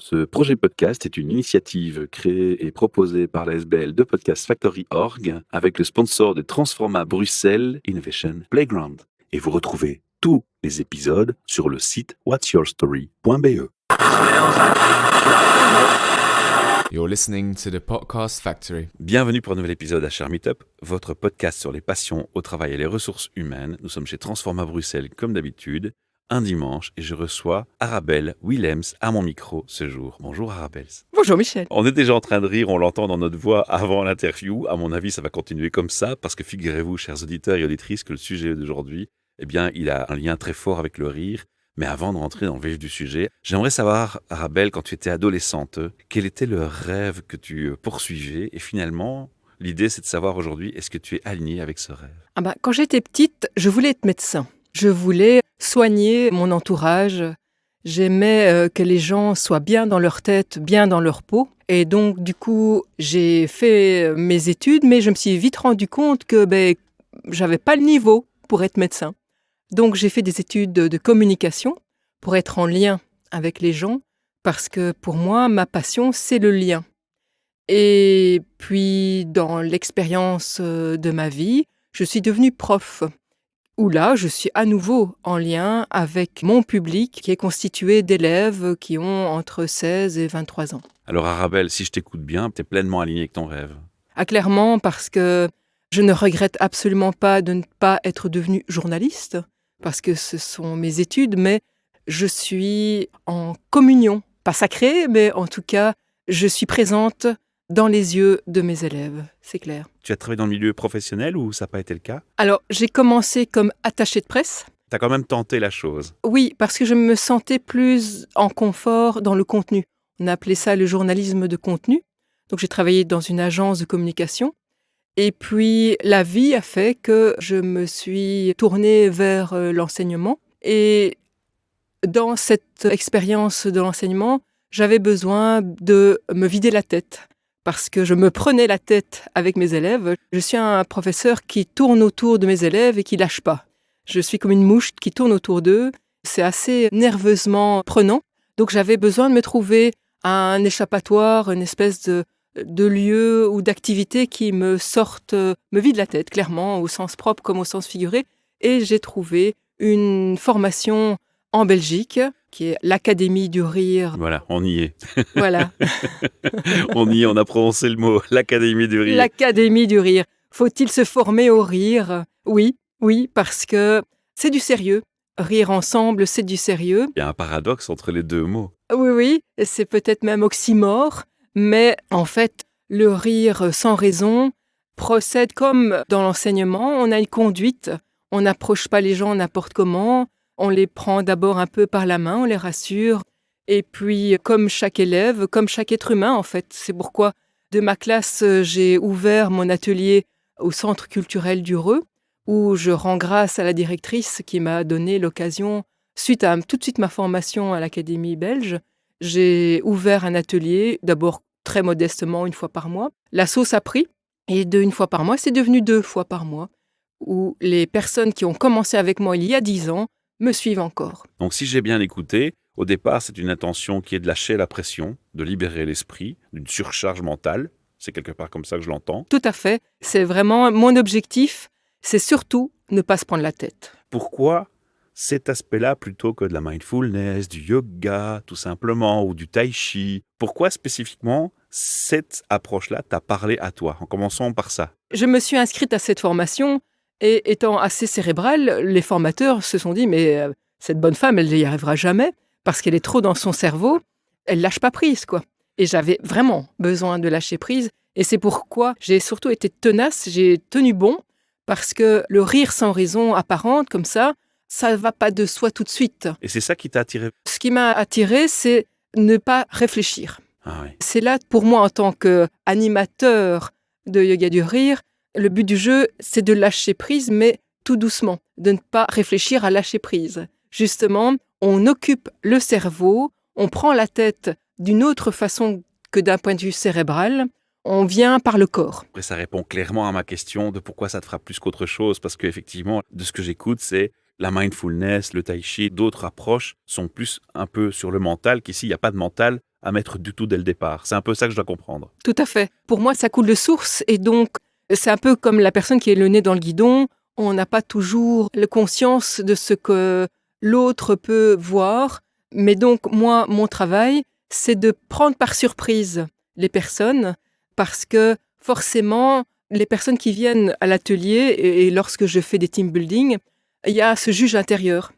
Ce projet podcast est une initiative créée et proposée par la SBL de Podcast Factory Org avec le sponsor de Transforma Bruxelles Innovation Playground. Et vous retrouvez tous les épisodes sur le site whatsyourstory.be. You're listening to the Podcast Factory. Bienvenue pour un nouvel épisode à Cher Meetup, votre podcast sur les passions au travail et les ressources humaines. Nous sommes chez Transforma Bruxelles comme d'habitude, un dimanche, et je reçois Arabelle Willems à mon micro ce jour. Bonjour Arabelle. Bonjour Michel. On est déjà en train de rire, on l'entend dans notre voix avant l'interview. À mon avis, ça va continuer comme ça, parce que figurez-vous, chers auditeurs et auditrices, que le sujet d'aujourd'hui, eh bien, il a un lien très fort avec le rire. Mais avant de rentrer dans le vif du sujet, j'aimerais savoir, Arabelle, quand tu étais adolescente, quel était le rêve que tu poursuivais? Et finalement, l'idée, c'est de savoir aujourd'hui, est-ce que tu es alignée avec ce rêve? Quand j'étais petite, je voulais être médecin. Je voulais soigner mon entourage. J'aimais que les gens soient bien dans leur tête, bien dans leur peau. Et donc, du coup, j'ai fait mes études, mais je me suis vite rendu compte que j'avais pas le niveau pour être médecin. Donc, j'ai fait des études de communication pour être en lien avec les gens, parce que pour moi, ma passion, c'est le lien. Et puis, dans l'expérience de ma vie, je suis devenue prof, où là, je suis à nouveau en lien avec mon public qui est constitué d'élèves qui ont entre 16 et 23 ans. Alors Arabelle, si je t'écoute bien, tu es pleinement alignée avec ton rêve. Clairement, parce que je ne regrette absolument pas de ne pas être devenue journaliste, parce que ce sont mes études, mais je suis en communion, pas sacrée, mais en tout cas, je suis présente dans les yeux de mes élèves, c'est clair. Tu as travaillé dans le milieu professionnel ou ça n'a pas été le cas? Alors, j'ai commencé comme attachée de presse. Tu as quand même tenté la chose. Oui, parce que je me sentais plus en confort dans le contenu. On appelait ça le journalisme de contenu. Donc, j'ai travaillé dans une agence de communication. Et puis, la vie a fait que je me suis tournée vers l'enseignement. Et dans cette expérience de l'enseignement, j'avais besoin de me vider la tête, parce que je me prenais la tête avec mes élèves. Je suis un professeur qui tourne autour de mes élèves et qui lâche pas. Je suis comme une mouche qui tourne autour d'eux. C'est assez nerveusement prenant. Donc j'avais besoin de me trouver un échappatoire, une espèce de lieu ou d'activité qui me vide la tête, clairement, au sens propre comme au sens figuré. Et j'ai trouvé une formation en Belgique, qui est l'Académie du Rire. Voilà, on y est. Voilà. On y est, on a prononcé le mot, l'Académie du Rire. L'Académie du Rire. Faut-il se former au rire? Oui, parce que c'est du sérieux. Rire ensemble, c'est du sérieux. Il y a un paradoxe entre les deux mots. Oui, c'est peut-être même oxymore, mais en fait, le rire sans raison procède comme dans l'enseignement. On a une conduite, on n'approche pas les gens n'importe comment, on les prend d'abord un peu par la main, on les rassure. Et puis, comme chaque élève, comme chaque être humain, en fait, c'est pourquoi de ma classe, j'ai ouvert mon atelier au Centre culturel du Reux, où je rends grâce à la directrice qui m'a donné l'occasion, suite à tout de suite ma formation à l'Académie belge, j'ai ouvert un atelier, d'abord très modestement, 1 fois par mois. La sauce a pris, et de 1 fois par mois, c'est devenu 2 fois par mois, où les personnes qui ont commencé avec moi il y a 10 ans me suivent encore. Donc si j'ai bien écouté, au départ, c'est une intention qui est de lâcher la pression, de libérer l'esprit, d'une surcharge mentale. C'est quelque part comme ça que je l'entends. Tout à fait. C'est vraiment mon objectif, c'est surtout ne pas se prendre la tête. Pourquoi cet aspect-là plutôt que de la mindfulness, du yoga, tout simplement, ou du tai chi? Pourquoi spécifiquement cette approche-là t'a parlé à toi? En commençant par ça. Je me suis inscrite à cette formation et étant assez cérébrale, les formateurs se sont dit « mais cette bonne femme, elle n'y arrivera jamais parce qu'elle est trop dans son cerveau, elle lâche pas prise, quoi ». Et j'avais vraiment besoin de lâcher prise et c'est pourquoi j'ai surtout été tenace, j'ai tenu bon parce que le rire sans raison apparente comme ça ne va pas de soi tout de suite. Et c'est ça qui t'a attiré? Ce qui m'a attirée, c'est ne pas réfléchir. Ah oui. C'est là, pour moi, en tant qu'animateur de yoga du rire, le but du jeu, c'est de lâcher prise, mais tout doucement, de ne pas réfléchir à lâcher prise. Justement, on occupe le cerveau, on prend la tête d'une autre façon que d'un point de vue cérébral, on vient par le corps. Après, ça répond clairement à ma question de pourquoi ça te fera plus qu'autre chose, parce qu'effectivement, de ce que j'écoute, c'est la mindfulness, le tai chi, d'autres approches sont plus un peu sur le mental, qu'ici, il n'y a pas de mental à mettre du tout dès le départ. C'est un peu ça que je dois comprendre. Tout à fait. Pour moi, ça coule de source et donc c'est un peu comme la personne qui est le nez dans le guidon. On n'a pas toujours la conscience de ce que l'autre peut voir. Mais donc, moi, mon travail, c'est de prendre par surprise les personnes parce que forcément, les personnes qui viennent à l'atelier et lorsque je fais des team building, il y a ce juge intérieur.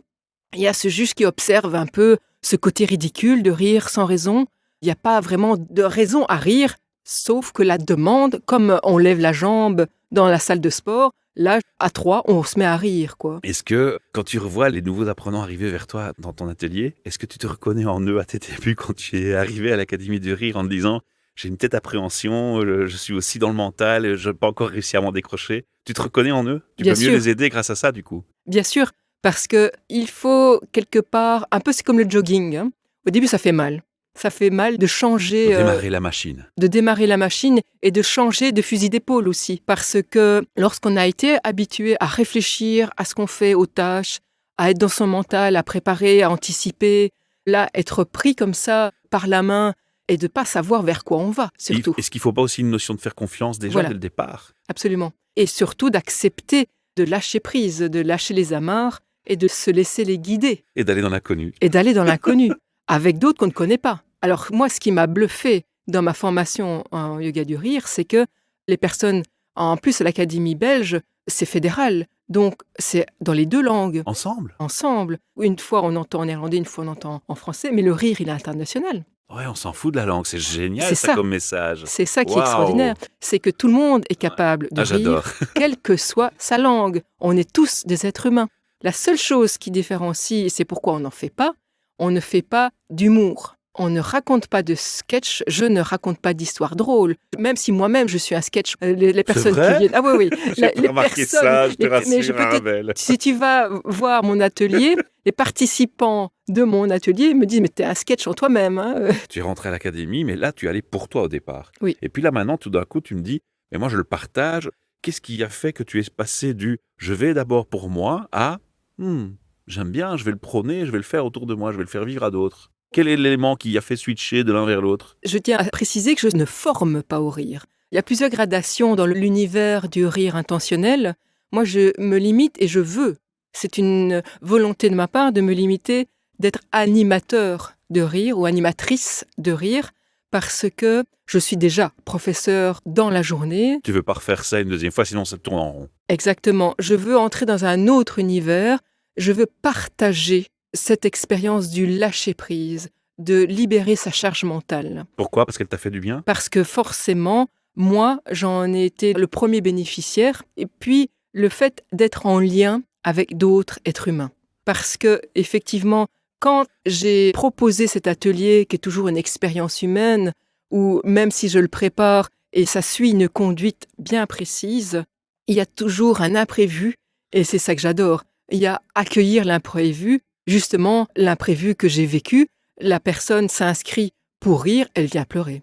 Il y a ce juge qui observe un peu ce côté ridicule de rire sans raison. Il n'y a pas vraiment de raison à rire, sauf que la demande, comme on lève la jambe dans la salle de sport, là, à 3, on se met à rire, quoi. Est-ce que, quand tu revois les nouveaux apprenants arriver vers toi dans ton atelier, est-ce que tu te reconnais en eux à tes débuts quand tu es arrivé à l'Académie du Rire en te disant « j'ai une tête appréhension, je suis aussi dans le mental, je n'ai pas encore réussi à m'en décrocher ». Tu te reconnais en eux? Tu Bien peux mieux sûr. les aider grâce à ça, du coup. Bien sûr, parce qu'il faut quelque part, un peu c'est comme le jogging, hein. Au début, ça fait mal. Ça fait mal de Pour changer, démarrer la machine. de démarrer la machine et de changer de fusil d'épaule aussi. Parce que lorsqu'on a été habitué à réfléchir à ce qu'on fait, aux tâches, à être dans son mental, à préparer, à anticiper, là, être pris comme ça par la main et de ne pas savoir vers quoi on va, surtout. Est-ce qu'il ne faut pas aussi une notion de faire confiance déjà Voilà. dès le départ? Absolument. Et surtout d'accepter de lâcher prise, de lâcher les amarres et de se laisser les guider Et d'aller dans l'inconnu. et d'aller dans l'inconnu avec d'autres qu'on ne connaît pas. Alors moi, ce qui m'a bluffé dans ma formation en yoga du rire, c'est que les personnes, en plus à l'Académie belge, c'est fédéral. Donc c'est dans les 2 langues, Ensemble? ensemble. Une fois on entend en néerlandais, une fois on entend en français, mais le rire, il est international. Ouais, on s'en fout de la langue. C'est génial C'est ça ça. comme message. C'est ça qui est Waouh. extraordinaire. C'est que tout le monde est capable de Ah, rire, j'adore. quelle que soit sa langue. On est tous des êtres humains. La seule chose qui différencie, et c'est pourquoi on n'en fait pas, on ne fait pas d'humour. On ne raconte pas de sketch, je ne raconte pas d'histoires drôles. Même si moi-même je suis un sketch, les personnes vrai? qui viennent... Ah oui, oui. J'ai pas remarqué ça, je te mais rassure, Arabelle. si tu vas voir mon atelier, les participants de mon atelier me disent « Mais t'es un sketch en toi-même. Hein. » Tu es rentré à l'académie, mais là, tu allais pour toi au départ. Oui. Et puis là, maintenant, tout d'un coup, tu me dis, mais moi, je le partage. Qu'est-ce qui a fait que tu es passé du « je vais d'abord pour moi » à « j'aime bien, je vais le prôner, je vais le faire autour de moi, je vais le faire vivre à d'autres ». Quel est l'élément qui a fait switcher de l'un vers l'autre? Je tiens à préciser que je ne forme pas au rire. Il y a plusieurs gradations dans l'univers du rire intentionnel. Moi, je me limite et je veux. C'est une volonté de ma part de me limiter, d'être animateur de rire ou animatrice de rire, parce que je suis déjà professeur dans la journée. Tu veux pas refaire ça une deuxième fois, sinon ça tourne en rond. Exactement. Je veux entrer dans un autre univers. Je veux partager cette expérience du lâcher-prise, de libérer sa charge mentale. Pourquoi? Parce qu'elle t'a fait du bien? Parce que forcément, moi, j'en ai été le premier bénéficiaire. Et puis, le fait d'être en lien avec d'autres êtres humains. Parce que, effectivement, quand j'ai proposé cet atelier, qui est toujours une expérience humaine, où même si je le prépare et ça suit une conduite bien précise, il y a toujours un imprévu, et c'est ça que j'adore. Il y a accueillir l'imprévu, justement l'imprévu que j'ai vécu. La personne s'inscrit pour rire, elle vient pleurer.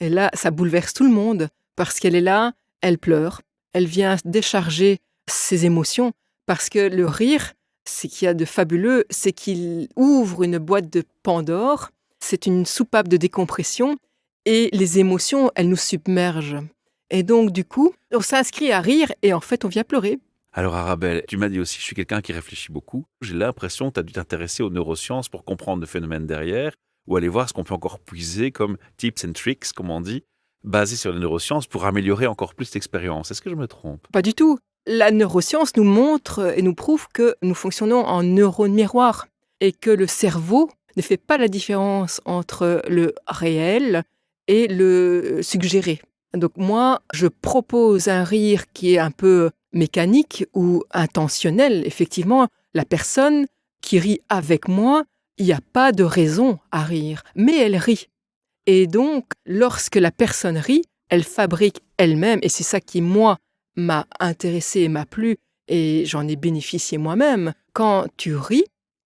Et là, ça bouleverse tout le monde, parce qu'elle est là, elle pleure, elle vient décharger ses émotions, parce que le rire, ce qu'il y a de fabuleux, c'est qu'il ouvre une boîte de Pandore, c'est une soupape de décompression, et les émotions, elles nous submergent. Et donc, du coup, on s'inscrit à rire, et en fait, on vient pleurer. Alors Arabelle, tu m'as dit aussi, je suis quelqu'un qui réfléchit beaucoup. J'ai l'impression que tu as dû t'intéresser aux neurosciences pour comprendre le phénomène derrière, ou aller voir ce qu'on peut encore puiser comme tips and tricks, comme on dit, basés sur les neurosciences pour améliorer encore plus l'expérience. Est-ce que je me trompe? Pas du tout. La neuroscience nous montre et nous prouve que nous fonctionnons en neurones miroirs et que le cerveau ne fait pas la différence entre le réel et le suggéré. Donc moi, je propose un rire qui est un peu mécanique ou intentionnel. Effectivement, la personne qui rit avec moi, il n'y a pas de raison à rire, mais elle rit. Et donc, lorsque la personne rit, elle fabrique elle-même, et c'est ça qui, moi, m'a intéressé et m'a plu, et j'en ai bénéficié moi-même. Quand tu ris,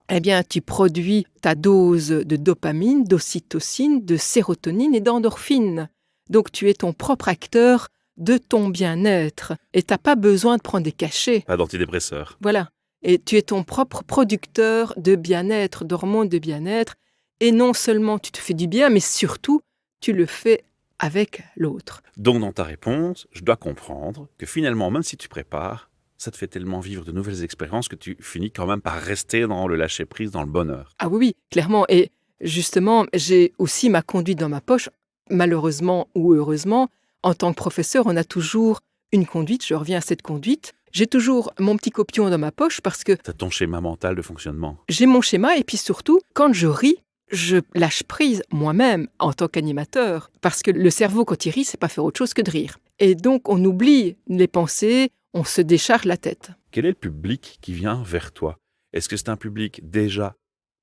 eh bien, tu produis ta dose de dopamine, d'ocytocine, de sérotonine et d'endorphine. Donc, tu es ton propre acteur de ton bien-être, et tu n'as pas besoin de prendre des cachets. Pas d'antidépresseur. Voilà. Et tu es ton propre producteur de bien-être, d'hormones de bien-être, Et non seulement tu te fais du bien, mais surtout, tu le fais avec l'autre. Donc, dans ta réponse, je dois comprendre que finalement, même si tu prépares, ça te fait tellement vivre de nouvelles expériences que tu finis quand même par rester dans le lâcher-prise, dans le bonheur. Ah oui, oui, clairement. Et justement, j'ai aussi ma conduite dans ma poche. Malheureusement ou heureusement, en tant que professeur, on a toujours une conduite. Je reviens à cette conduite. J'ai toujours mon petit copion dans ma poche parce que Tu as ton schéma mental de fonctionnement. j'ai mon schéma et puis surtout, quand je ris, je lâche prise moi-même en tant qu'animateur. Parce que le cerveau, quand il rit, c'est pas faire autre chose que de rire. Et donc, on oublie les pensées, on se décharge la tête. Quel est le public qui vient vers toi? Est-ce que c'est un public déjà,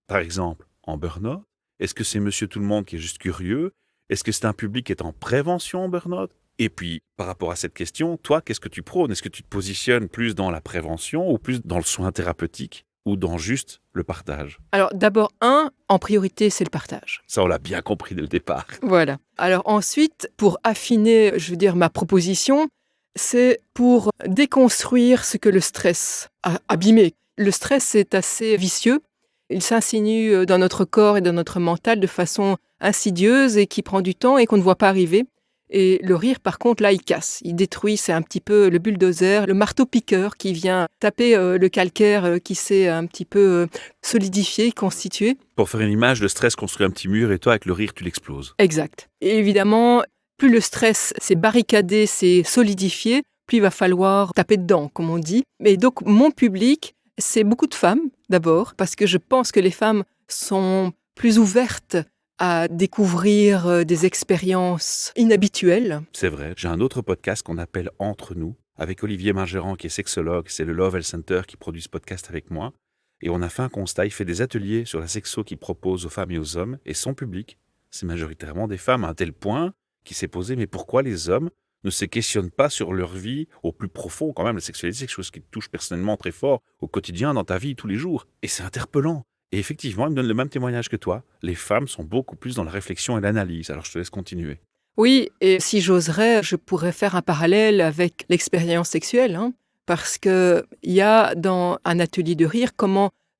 par exemple, en burn-out? Est-ce que c'est monsieur tout le monde qui est juste curieux? Est-ce que c'est un public qui est en prévention en burn-out? Et puis, par rapport à cette question, toi, qu'est-ce que tu prônes? Est-ce que tu te positionnes plus dans la prévention ou plus dans le soin thérapeutique ou dans juste le partage? Alors d'abord, en priorité, c'est le partage. Ça, on l'a bien compris dès le départ. Voilà. Alors ensuite, pour affiner, je veux dire, ma proposition, c'est pour déconstruire ce que le stress a abîmé. Le stress est assez vicieux. Il s'insinue dans notre corps et dans notre mental de façon insidieuse et qui prend du temps et qu'on ne voit pas arriver. Et le rire, par contre, là, il casse, il détruit. C'est un petit peu le bulldozer, le marteau-piqueur qui vient taper le calcaire qui s'est un petit peu solidifié, constitué. Pour faire une image, le stress construit un petit mur et toi, avec le rire, tu l'exploses. Exact. Et évidemment, plus le stress s'est barricadé, s'est solidifié, plus il va falloir taper dedans, comme on dit. Mais donc, mon public, c'est beaucoup de femmes, d'abord, parce que je pense que les femmes sont plus ouvertes à découvrir des expériences inhabituelles. C'est vrai. J'ai un autre podcast qu'on appelle Entre nous, avec Olivier Margerand, qui est sexologue. C'est le Love Health Center qui produit ce podcast avec moi. Et on a fait un constat. Il fait des ateliers sur la sexo qu'il propose aux femmes et aux hommes. Et son public, c'est majoritairement des femmes, à un tel point qu'il s'est posé, mais pourquoi les hommes ne se questionnent pas sur leur vie au plus profond? Quand même, la sexualité, c'est quelque chose qui te touche personnellement très fort au quotidien, dans ta vie, tous les jours. Et c'est interpellant. Et effectivement, il me donne le même témoignage que toi. Les femmes sont beaucoup plus dans la réflexion et l'analyse. Alors, je te laisse continuer. Oui, et si j'oserais, je pourrais faire un parallèle avec l'expérience sexuelle, parce qu'il y a dans un atelier de rire,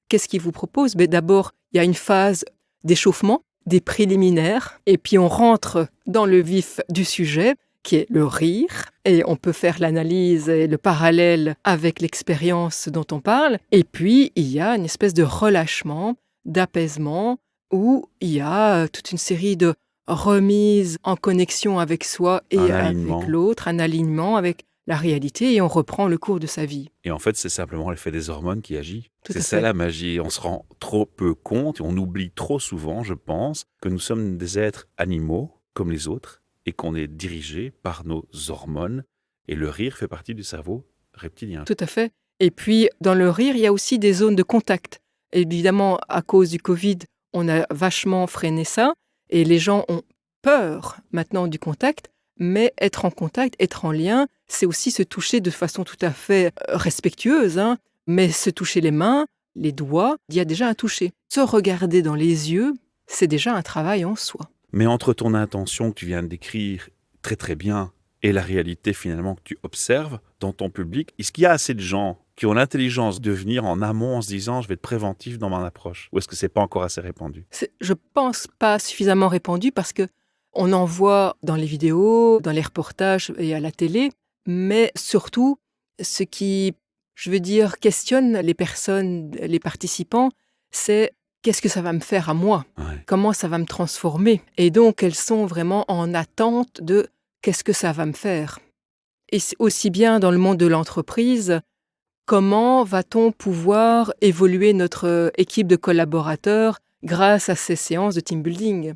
qu'est-ce qu'il vous propose? Mais d'abord, il y a une phase d'échauffement, des préliminaires, et puis on rentre dans le vif du sujet, qui est le rire, et on peut faire l'analyse et le parallèle avec l'expérience dont on parle. Et puis, il y a une espèce de relâchement, d'apaisement, où il y a toute une série de remises en connexion avec soi et avec l'autre, un alignement avec la réalité, et on reprend le cours de sa vie. Et en fait, c'est simplement l'effet des hormones qui agit. Tout C'est à ça fait. la magie. On se rend trop peu compte et on oublie trop souvent, je pense, que nous sommes des êtres animaux comme les autres et qu'on est dirigé par nos hormones. Et le rire fait partie du cerveau reptilien. Tout à fait. Et puis, dans le rire, il y a aussi des zones de contact. Évidemment, à cause du Covid, on a vachement freiné ça, et les gens ont peur maintenant du contact, mais être en contact, être en lien, c'est aussi se toucher de façon tout à fait respectueuse, mais se toucher les mains, les doigts, il y a déjà un toucher. Se regarder dans les yeux, c'est déjà un travail en soi. Mais entre ton intention que tu viens de décrire très très bien et la réalité finalement que tu observes dans ton public, est-ce qu'il y a assez de gens qui ont l'intelligence de venir en amont en se disant « je vais être préventif dans mon approche » ou est-ce que c'est pas encore assez répandu? Je pense pas suffisamment répandu parce que on en voit dans les vidéos, dans les reportages et à la télé, mais surtout, ce qui, je veux dire, questionne les personnes, les participants, c'est qu'est-ce que ça va me faire à moi? Ouais. Comment ça va me transformer? Et donc, elles sont vraiment en attente de qu'est-ce que ça va me faire? Et c'est aussi bien dans le monde de l'entreprise, comment va-t-on pouvoir évoluer notre équipe de collaborateurs grâce à ces séances de team building?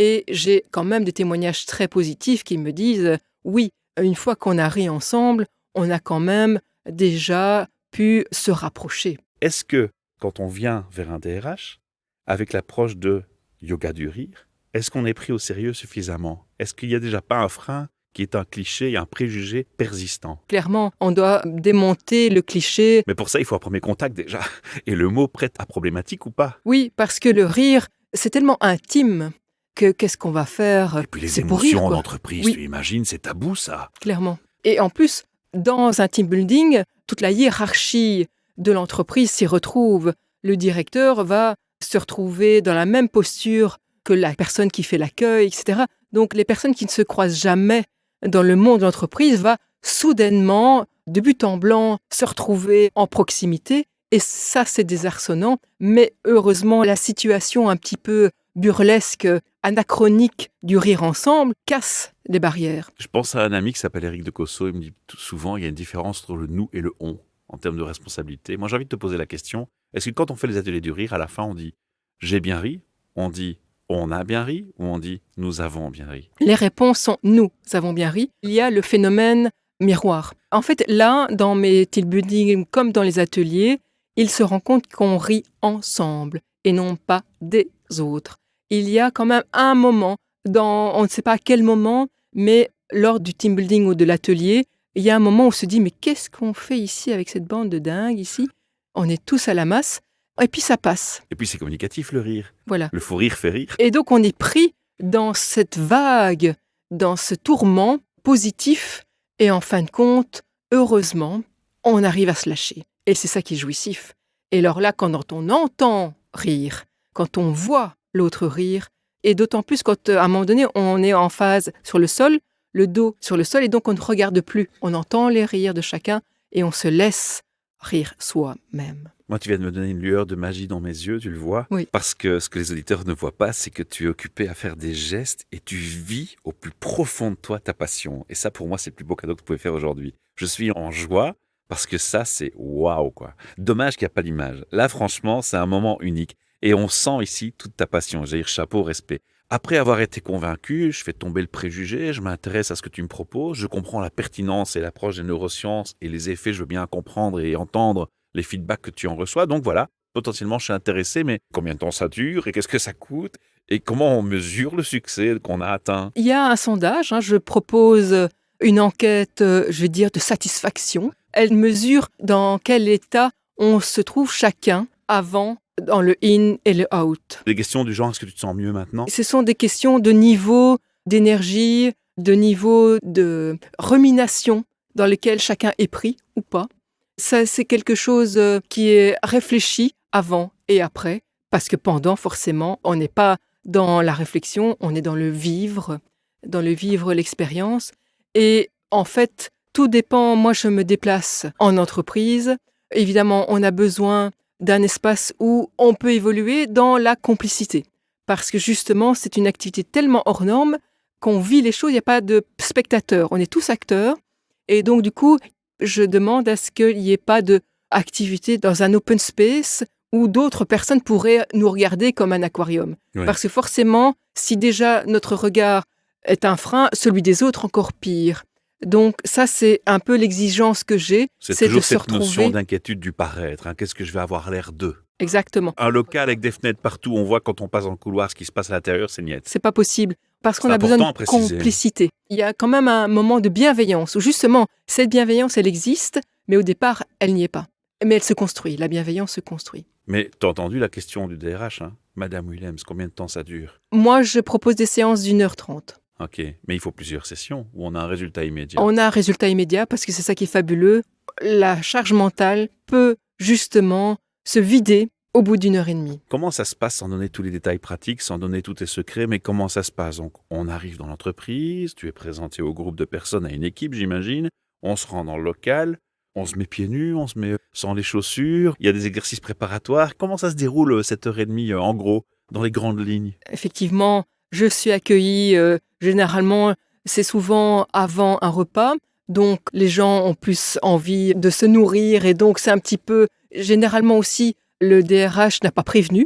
Et j'ai quand même des témoignages très positifs qui me disent oui, une fois qu'on a ri ensemble, on a quand même déjà pu se rapprocher. Est-ce que quand on vient vers un DRH, avec l'approche de yoga du rire, est-ce qu'on est pris au sérieux suffisamment? Est-ce qu'il n'y a déjà pas un frein qui est un cliché et un préjugé persistant? Clairement, on doit démonter le cliché. Mais pour ça, il faut un premier contact déjà. Et le mot prête à problématique ou pas? Oui, parce que le rire, c'est tellement intime que qu'est-ce qu'on va faire? Et puis les C'est pour rire, émotions en quoi. entreprise, Oui. tu imagines, c'est tabou ça. Clairement. Et en plus, dans un team building, toute la hiérarchie de l'entreprise s'y retrouve. Le directeur va se retrouver dans la même posture que la personne qui fait l'accueil, etc. Donc les personnes qui ne se croisent jamais dans le monde de l'entreprise va soudainement, de but en blanc, se retrouver en proximité. Et ça, c'est désarçonnant. Mais heureusement, la situation un petit peu burlesque, anachronique du rire ensemble casse les barrières. Je pense à un ami qui s'appelle Éric de Cosso. Il me dit souvent il y a une différence entre le nous et le on en termes de responsabilité. Moi, j'ai envie de te poser la question. Est-ce que quand on fait les ateliers du rire, à la fin, on dit « j'ai bien ri », on dit « on a bien ri » ou on dit « nous avons bien ri ». Les réponses sont « nous avons bien ri ». Il y a le phénomène miroir. En fait, là, dans mes team building comme dans les ateliers, il se rend compte qu'on rit ensemble et non pas des autres. Il y a quand même un moment, on ne sait pas à quel moment, mais lors du team building ou de l'atelier, il y a un moment où on se dit « mais qu'est-ce qu'on fait ici avec cette bande de dingues ici ?» On est tous à la masse et puis ça passe. Et puis c'est communicatif le rire. Voilà. Le fou rire fait rire. Et donc on est pris dans cette vague, dans ce tourment positif et en fin de compte, heureusement, on arrive à se lâcher. Et c'est ça qui est jouissif. Et alors là, quand on entend rire, quand on voit l'autre rire, et d'autant plus quand à un moment donné, on est en phase sur le sol, le dos sur le sol, et donc on ne regarde plus. On entend les rires de chacun et on se laisse rire soi-même. Moi, tu viens de me donner une lueur de magie dans mes yeux, tu le vois. Oui. Parce que ce que les auditeurs ne voient pas, c'est que tu es occupé à faire des gestes et tu vis au plus profond de toi ta passion. Et ça, pour moi, c'est le plus beau cadeau que tu pouvais faire aujourd'hui. Je suis en joie parce que ça, c'est waouh, quoi. Dommage qu'il n'y a pas d'image. Là, franchement, c'est un moment unique. Et on sent ici toute ta passion. J'ai dire chapeau, respect. Après avoir été convaincu, je fais tomber le préjugé, je m'intéresse à ce que tu me proposes, je comprends la pertinence et l'approche des neurosciences et les effets, je veux bien comprendre et entendre les feedbacks que tu en reçois. Donc voilà, potentiellement je suis intéressé, mais combien de temps ça dure et qu'est-ce que ça coûte et comment on mesure le succès qu'on a atteint? Il y a un sondage, je propose une enquête, je vais dire, de satisfaction. Elle mesure dans quel état on se trouve chacun avant, dans le in et le out. Des questions du genre, est-ce que tu te sens mieux maintenant? Ce sont des questions de niveau d'énergie, de niveau de rumination dans lequel chacun est pris ou pas. Ça, c'est quelque chose qui est réfléchi avant et après, parce que pendant, forcément, on n'est pas dans la réflexion, on est dans le vivre l'expérience. Et en fait, tout dépend. Moi, je me déplace en entreprise. Évidemment, on a besoin d'un espace où on peut évoluer dans la complicité. Parce que justement, c'est une activité tellement hors norme qu'on vit les choses, il n'y a pas de spectateurs, on est tous acteurs. Et donc, du coup, je demande à ce qu'il n'y ait pas d'activité dans un open space où d'autres personnes pourraient nous regarder comme un aquarium. Oui. Parce que forcément, si déjà notre regard est un frein, celui des autres encore pire. Donc ça, c'est un peu l'exigence que j'ai, C'est c'est de toujours se cette retrouver. notion d'inquiétude du paraître. Qu'est-ce que je vais avoir l'air d'eux? Exactement. Un local avec des fenêtres partout, on voit quand on passe dans le couloir ce qui se passe à l'intérieur, c'est niette. C'est pas possible. Parce qu'on C'est a besoin important à de préciser. complicité. Il y a quand même un moment de bienveillance où justement, cette bienveillance, elle existe, mais au départ, elle n'y est pas. Mais elle se construit, la bienveillance se construit. Mais tu as entendu la question du DRH, Madame Willems, combien de temps ça dure? Moi, je propose des séances d'1h30. Ok, mais il faut plusieurs sessions où on a un résultat immédiat. On a un résultat immédiat parce que c'est ça qui est fabuleux. La charge mentale peut justement se vider au bout d'1h30. Comment ça se passe, sans donner tous les détails pratiques, sans donner tous tes secrets, mais comment ça se passe? Donc, on arrive dans l'entreprise, tu es présenté au groupe de personnes, à une équipe, j'imagine, on se rend dans le local, on se met pieds nus, on se met sans les chaussures, il y a des exercices préparatoires. Comment ça se déroule cette heure et demie, en gros, dans les grandes lignes? Effectivement, je suis accueillie, généralement, c'est souvent avant un repas, donc les gens ont plus envie de se nourrir et donc c'est un petit peu, généralement aussi, le DRH n'a pas prévenu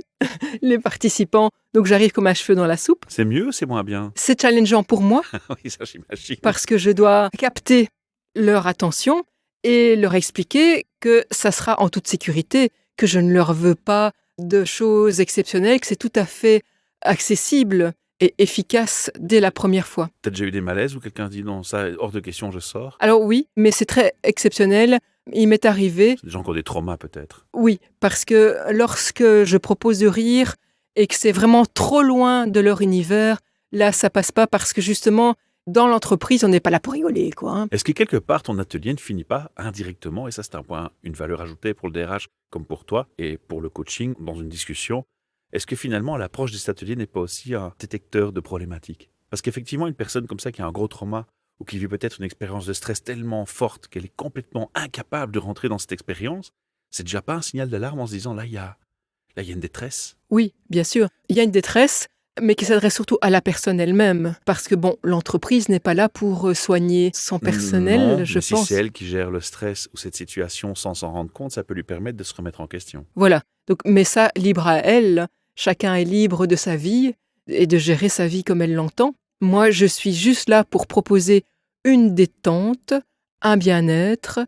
les participants, donc j'arrive comme un cheveu dans la soupe. C'est mieux, c'est moins bien? C'est challengeant pour moi Oui, ça j'imagine. parce que je dois capter leur attention et leur expliquer que ça sera en toute sécurité, que je ne leur veux pas de choses exceptionnelles, que c'est tout à fait accessible et efficace dès la première fois. T'as déjà eu des malaises où quelqu'un dit non, ça, hors de question, je sors? Alors oui, mais c'est très exceptionnel. Il m'est arrivé, C'est des gens qui ont des traumas peut-être. oui, parce que lorsque je propose de rire et que c'est vraiment trop loin de leur univers, là, ça passe pas parce que justement, dans l'entreprise, on n'est pas là pour rigoler, quoi. Est-ce que quelque part ton atelier ne finit pas indirectement, et ça c'est un point, une valeur ajoutée pour le DRH comme pour toi et pour le coaching dans une discussion, est-ce que finalement l'approche de cet atelier n'est pas aussi un détecteur de problématiques? Parce qu'effectivement, une personne comme ça qui a un gros trauma ou qui vit peut-être une expérience de stress tellement forte qu'elle est complètement incapable de rentrer dans cette expérience, c'est déjà pas un signal d'alarme en se disant là, il y a une détresse? Oui, bien sûr. Il y a une détresse, mais qui s'adresse surtout à la personne elle-même. Parce que l'entreprise n'est pas là pour soigner son personnel, Non, je mais si pense. c'est elle qui gère le stress ou cette situation sans s'en rendre compte, ça peut lui permettre de se remettre en question. Voilà. Donc, mais ça, libre à elle. Chacun est libre de sa vie et de gérer sa vie comme elle l'entend. Moi, je suis juste là pour proposer une détente, un bien-être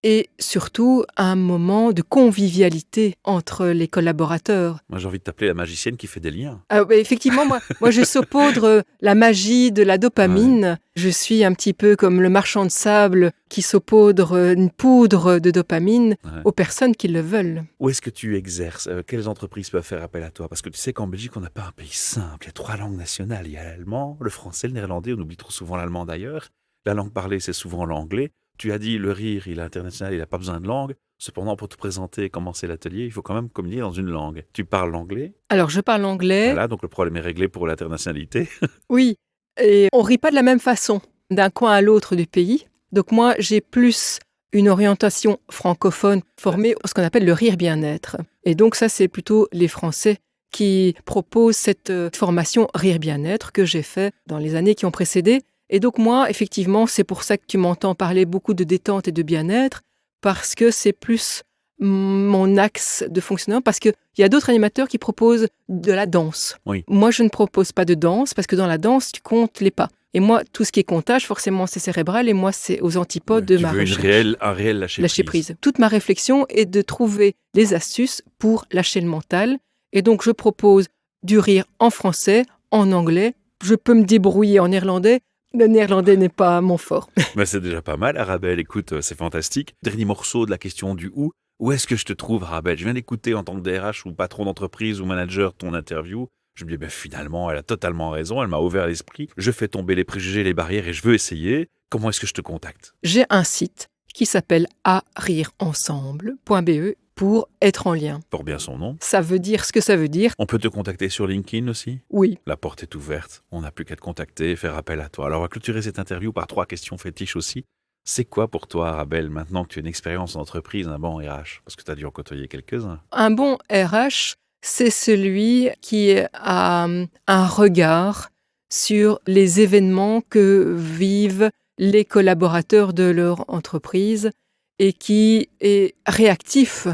et surtout un moment de convivialité entre les collaborateurs. Moi, j'ai envie de t'appeler la magicienne qui fait des liens. Effectivement, moi, je saupoudre la magie de la dopamine. Je suis un petit peu comme le marchand de sable qui saupoudre une poudre de dopamine Ouais. aux personnes qui le veulent. Où est-ce que tu exerces? Quelles entreprises peuvent faire appel à toi? Parce que tu sais qu'en Belgique, on n'a pas un pays simple. Il y a 3 langues nationales. Il y a l'allemand, le français, le néerlandais. On oublie trop souvent l'allemand d'ailleurs. La langue parlée, c'est souvent l'anglais. Tu as dit, le rire, il est international, il n'a pas besoin de langue. Cependant, pour te présenter et commencer l'atelier, il faut quand même communiquer dans une langue. Tu parles l'anglais. Alors, je parle anglais. Voilà, donc le problème est réglé pour l'internationalité. Oui, et on rit pas de la même façon d'un coin à l'autre du pays. Donc moi, j'ai plus une orientation francophone formée à ce qu'on appelle le rire bien-être. Et donc ça, c'est plutôt les Français qui proposent cette formation rire bien-être que j'ai fait dans les années qui ont précédé. Et donc moi, effectivement, c'est pour ça que tu m'entends parler beaucoup de détente et de bien-être, parce que c'est plus mon axe de fonctionnement, parce qu'il y a d'autres animateurs qui proposent de la danse. Oui. Moi, je ne propose pas de danse, parce que dans la danse, tu comptes les pas. Et moi, tout ce qui est comptage, forcément, c'est cérébral, et moi, c'est aux antipodes de Tu ma veux recherche. un réel lâcher Lâcher prise. prise. Toute ma réflexion est de trouver les astuces pour lâcher le mental. Et donc, je propose du rire en français, en anglais. Je peux me débrouiller en néerlandais. Le néerlandais n'est pas mon fort. Mais c'est déjà pas mal, Arabelle. Écoute, c'est fantastique. Dernier morceau de la question du où. Où est-ce que je te trouve, Arabelle? Je viens d'écouter en tant que DRH ou patron d'entreprise ou manager ton interview. Je me dis, finalement, elle a totalement raison. Elle m'a ouvert l'esprit. Je fais tomber les préjugés, les barrières et je veux essayer. Comment est-ce que je te contacte? J'ai un site qui s'appelle arirensemble.be pour être en lien. Porte bien son nom. Ça veut dire ce que ça veut dire. On peut te contacter sur LinkedIn aussi? Oui. La porte est ouverte. On n'a plus qu'à te contacter et faire appel à toi. Alors, on va clôturer cette interview par 3 questions fétiches aussi. C'est quoi pour toi, Arabelle, maintenant que tu as une expérience en entreprise, un bon RH? Parce que tu as dû en côtoyer quelques-uns. Un bon RH, c'est celui qui a un regard sur les événements que vivent les collaborateurs de leur entreprise et qui est réactif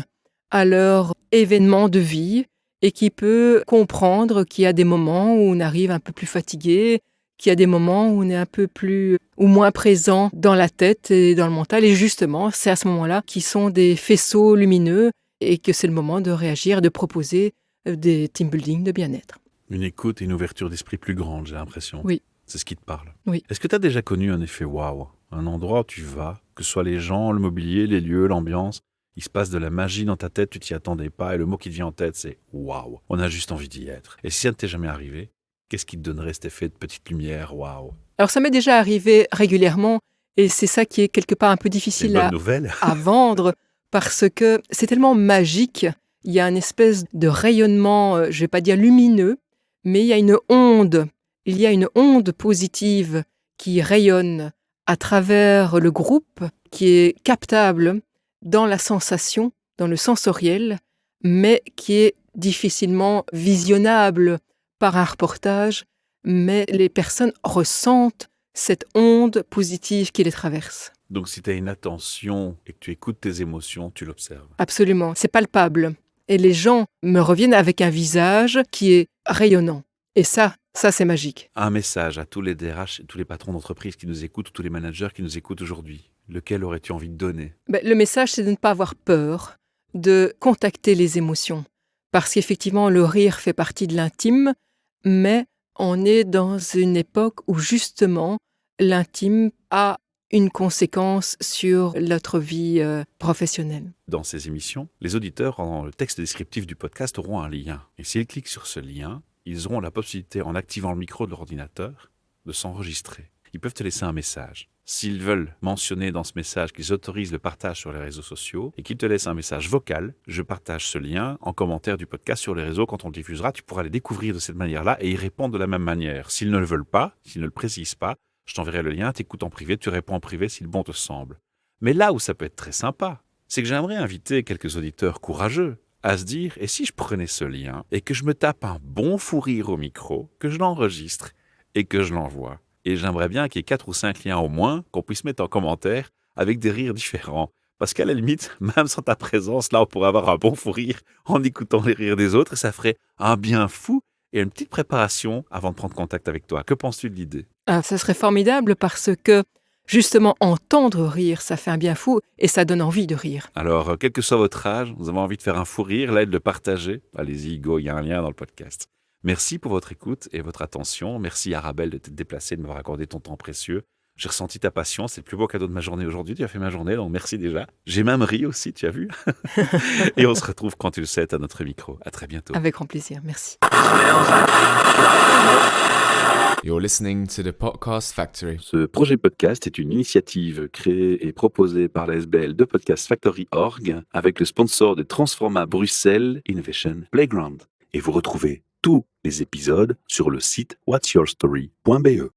à leurs événements de vie et qui peut comprendre qu'il y a des moments où on arrive un peu plus fatigué, qu'il y a des moments où on est un peu plus ou moins présent dans la tête et dans le mental. Et justement, c'est à ce moment-là qu'ils sont des faisceaux lumineux et que c'est le moment de réagir, de proposer des team building de bien-être. Une écoute et une ouverture d'esprit plus grande, j'ai l'impression. Oui. C'est ce qui te parle. Oui. Est-ce que tu as déjà connu un effet waouh? Un endroit où tu vas, que ce soit les gens, le mobilier, les lieux, l'ambiance, il se passe de la magie dans ta tête, tu t'y attendais pas, et le mot qui te vient en tête, c'est waouh. On a juste envie d'y être. Et si ça ne t'est jamais arrivé, qu'est-ce qui te donnerait cet effet de petite lumière, waouh? Alors ça m'est déjà arrivé régulièrement et c'est ça qui est quelque part un peu C'est une difficile bonne nouvelle. à vendre parce que c'est tellement magique. Il y a une espèce de rayonnement, je ne vais pas dire lumineux, mais il y a une onde. Il y a une onde positive qui rayonne à travers le groupe, qui est captable dans la sensation, dans le sensoriel, mais qui est difficilement visionnable par un reportage, mais les personnes ressentent cette onde positive qui les traverse. Donc si tu as une attention et que tu écoutes tes émotions, tu l'observes. Absolument, c'est palpable. Et les gens me reviennent avec un visage qui est rayonnant. Et ça c'est magique. Un message à tous les DRH, tous les patrons d'entreprise qui nous écoutent, tous les managers qui nous écoutent aujourd'hui. Lequel aurais-tu envie de donner? Le message, c'est de ne pas avoir peur, de contacter les émotions. Parce qu'effectivement, le rire fait partie de l'intime, mais on est dans une époque où justement, l'intime a une conséquence sur notre vie professionnelle. Dans ces émissions, les auditeurs, dans le texte descriptif du podcast, auront un lien. Et s'ils cliquent sur ce lien, ils auront la possibilité, en activant le micro de l'ordinateur, de s'enregistrer. ils peuvent te laisser un message. S'ils veulent mentionner dans ce message qu'ils autorisent le partage sur les réseaux sociaux et qu'ils te laissent un message vocal, je partage ce lien en commentaire du podcast sur les réseaux. Quand on le diffusera, tu pourras les découvrir de cette manière-là et y répondre de la même manière. S'ils ne le veulent pas, s'ils ne le précisent pas, je t'enverrai le lien, t'écoutes en privé, tu réponds en privé si le bon te semble. Mais là où ça peut être très sympa, c'est que j'aimerais inviter quelques auditeurs courageux à se dire, et si je prenais ce lien et que je me tape un bon fou rire au micro, que je l'enregistre et que je l'envoie. Et j'aimerais bien qu'il y ait 4 ou 5 liens au moins qu'on puisse mettre en commentaire avec des rires différents. Parce qu'à la limite, même sans ta présence, là, on pourrait avoir un bon fou rire en écoutant les rires des autres et ça ferait un bien fou et une petite préparation avant de prendre contact avec toi. Que penses-tu de l'idée ? Ah, ça serait formidable parce que justement entendre rire, ça fait un bien fou et ça donne envie de rire. Alors, quel que soit votre âge, vous avez envie de faire un fou rire, là, et de le partager, allez-y, go, il y a un lien dans le podcast. Merci pour votre écoute et votre attention. Merci Arabelle de t'être déplacée, de m'avoir accordé ton temps précieux. J'ai ressenti ta passion, c'est le plus beau cadeau de ma journée aujourd'hui. Tu as fait ma journée, donc merci déjà. J'ai même ri aussi, tu as vu. Et on se retrouve quand tu le sais à notre micro. À très bientôt. Avec grand plaisir, merci. You're listening to the Podcast Factory. Ce projet podcast est une initiative créée et proposée par la SBL de Podcast Factory Org avec le sponsor de Transforma Bruxelles Innovation Playground. Et vous retrouvez tous les épisodes sur le site whatsyourstory.be.